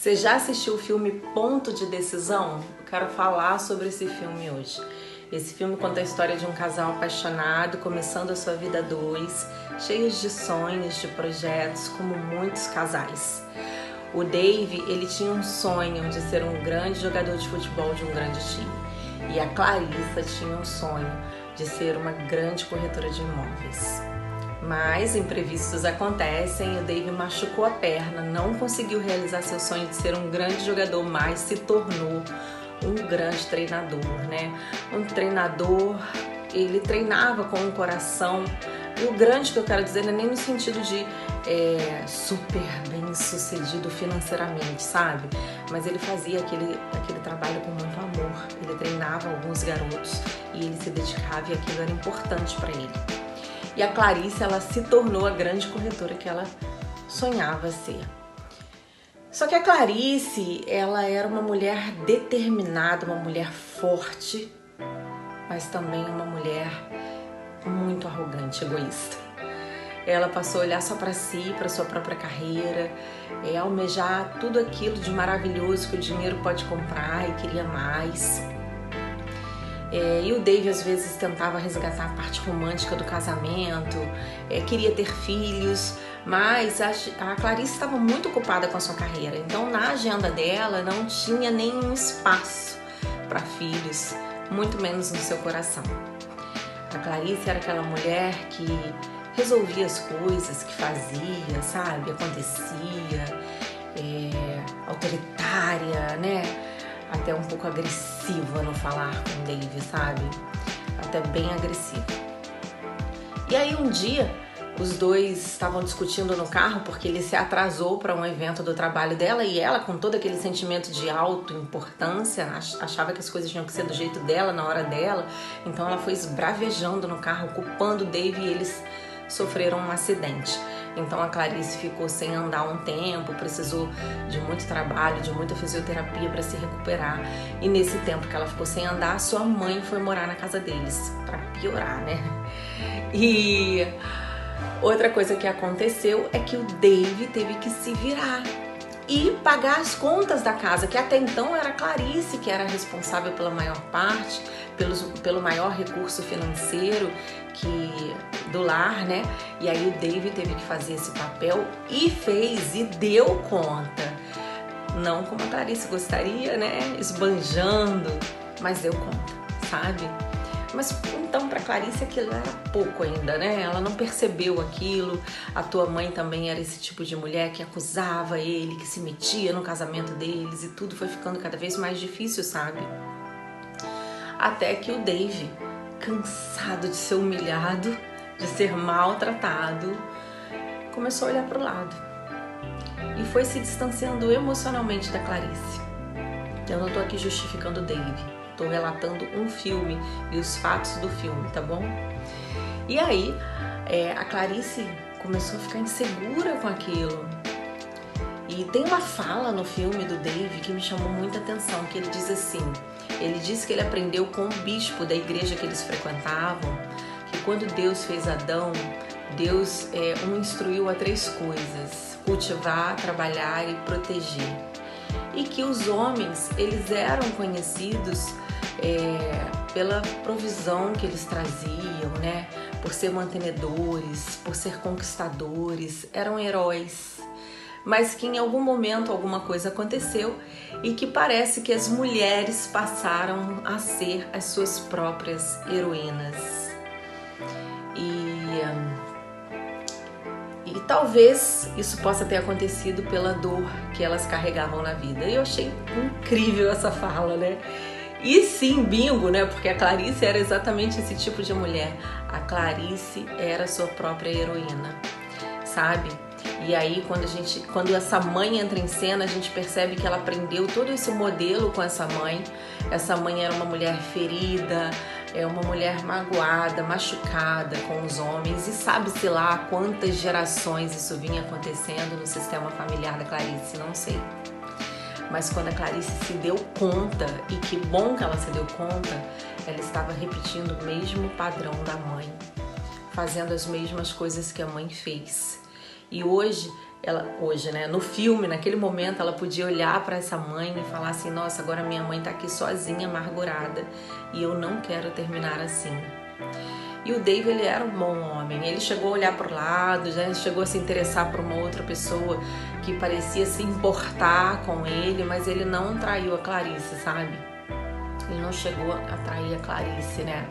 Você já assistiu o filme Ponto de Decisão? Eu quero falar sobre esse filme hoje. Esse filme conta a história de um casal apaixonado, começando a sua vida a dois, cheios de sonhos, de projetos, como muitos casais. O Dave, ele tinha um sonho de ser um grande jogador de futebol de um grande time. E a Clarissa tinha um sonho de ser uma grande corretora de imóveis. Mas imprevistos acontecem e o Dave machucou a perna, não conseguiu realizar seu sonho de ser um grande jogador, mas se tornou um grande treinador, né? Um treinador, ele treinava com o coração. E o grande que eu quero dizer não é nem no sentido de super bem sucedido financeiramente, sabe? Mas ele fazia aquele trabalho com muito amor. Ele treinava alguns garotos e ele se dedicava e aquilo era importante para ele. E a Clarice, ela se tornou a grande corretora que ela sonhava ser. Só que a Clarice, ela era uma mulher determinada, uma mulher forte, mas também uma mulher muito arrogante, egoísta. Ela passou a olhar só para si, para sua própria carreira, almejar tudo aquilo de maravilhoso que o dinheiro pode comprar e queria mais. E o Dave às vezes tentava resgatar a parte romântica do casamento, queria ter filhos, mas a Clarice estava muito ocupada com a sua carreira, então na agenda dela não tinha nenhum espaço para filhos, muito menos no seu coração. A Clarice era aquela mulher que resolvia as coisas, que fazia, sabe, acontecia, autoritária, né? Até um pouco agressiva no falar com o Dave, sabe? Até bem agressiva. E aí um dia, os dois estavam discutindo no carro porque ele se atrasou para um evento do trabalho dela e ela, com todo aquele sentimento de autoimportância, achava que as coisas tinham que ser do jeito dela, na hora dela. Então ela foi esbravejando no carro, culpando o Dave e eles sofreram um acidente. Então a Clarice ficou sem andar um tempo, precisou de muito trabalho, de muita fisioterapia para se recuperar. E nesse tempo que ela ficou sem andar, sua mãe foi morar na casa deles, para piorar, né? E outra coisa que aconteceu é que o Dave teve que se virar e pagar as contas da casa, que até então era a Clarice que era responsável pela maior parte, pelo maior recurso financeiro do lar, né? E aí o Dave teve que fazer esse papel e fez e deu conta. Não como a Clarice gostaria, né? Esbanjando, mas deu conta, sabe? Mas então para Clarice aquilo era pouco ainda, né? Ela não percebeu aquilo. A tua mãe também era esse tipo de mulher que acusava ele, que se metia no casamento deles e tudo foi ficando cada vez mais difícil, sabe? Até que o Dave, cansado de ser humilhado, de ser maltratado, começou a olhar para o lado e foi se distanciando emocionalmente da Clarice. Eu não tô aqui justificando o Dave, tô relatando um filme e os fatos do filme, tá bom? E aí, a Clarice começou a ficar insegura com aquilo. E tem uma fala no filme do Dave que me chamou muita atenção, que ele diz assim, ele disse que ele aprendeu com o bispo da igreja que eles frequentavam, que quando Deus fez Adão, Deus o instruiu a 3 coisas: cultivar, trabalhar e proteger. E que os homens, eles eram conhecidos pela provisão que eles traziam, né? Por ser mantenedores, por ser conquistadores, eram heróis. Mas que em algum momento alguma coisa aconteceu e que parece que as mulheres passaram a ser as suas próprias heroínas. E talvez isso possa ter acontecido pela dor que elas carregavam na vida. E eu achei incrível essa fala, né? E sim, bingo, né? Porque a Clarice era exatamente esse tipo de mulher. A Clarice era a sua própria heroína, sabe? E aí quando essa mãe entra em cena, a gente percebe que ela aprendeu todo esse modelo com essa mãe. Essa mãe era uma mulher ferida, uma mulher magoada, machucada com os homens. E sabe-se lá quantas gerações isso vinha acontecendo no sistema familiar da Clarice, não sei. Mas quando a Clarice se deu conta, e que bom que ela se deu conta, ela estava repetindo o mesmo padrão da mãe, fazendo as mesmas coisas que a mãe fez. E hoje ela hoje, né? No filme, naquele momento, ela podia olhar para essa mãe e falar assim: nossa, agora minha mãe tá aqui sozinha, amargurada, e eu não quero terminar assim. E o Dave, ele era um bom homem, ele chegou a olhar para o lado, já chegou a se interessar por uma outra pessoa que parecia se importar com ele, mas ele não traiu a Clarice, sabe? Ele não chegou a trair a Clarice, né?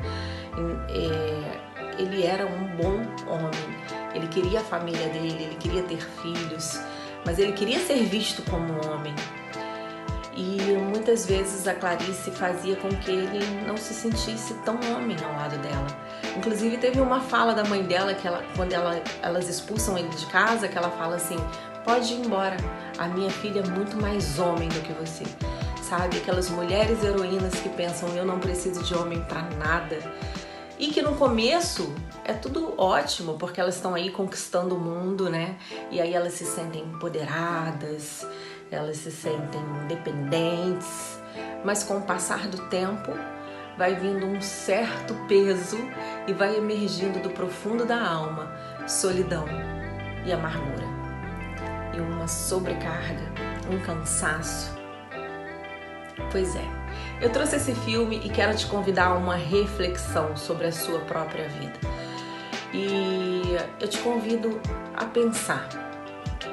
Ele era um bom homem, ele queria a família dele, ele queria ter filhos, mas ele queria ser visto como homem. E muitas vezes a Clarice fazia com que ele não se sentisse tão homem ao lado dela. Inclusive teve uma fala da mãe dela, que quando elas expulsam ele de casa, que ela fala assim: pode ir embora, a minha filha é muito mais homem do que você. Sabe, aquelas mulheres heroínas que pensam: eu não preciso de homem pra nada. E que no começo é tudo ótimo, porque elas estão aí conquistando o mundo, né? E aí elas se sentem empoderadas, elas se sentem independentes, mas com o passar do tempo vai vindo um certo peso e vai emergindo do profundo da alma solidão e amargura, e uma sobrecarga, um cansaço. Pois é, eu trouxe esse filme e quero te convidar a uma reflexão sobre a sua própria vida. E eu te convido a pensar: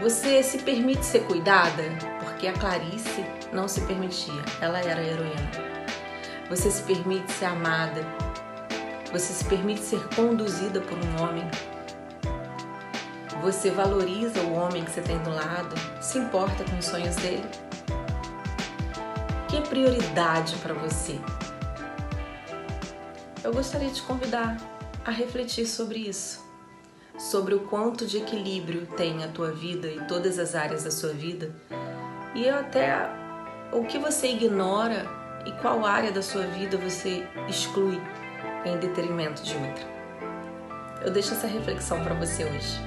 você se permite ser cuidada? Porque a Clarice não se permitia, ela era a heroína. Você se permite ser amada? Você se permite ser conduzida por um homem? Você valoriza o homem que você tem do lado? Se importa com os sonhos dele? O que é prioridade para você? Eu gostaria de te convidar a refletir sobre isso, sobre o quanto de equilíbrio tem a tua vida e todas as áreas da sua vida, e até o que você ignora e qual área da sua vida você exclui em detrimento de outra. Eu deixo essa reflexão para você hoje.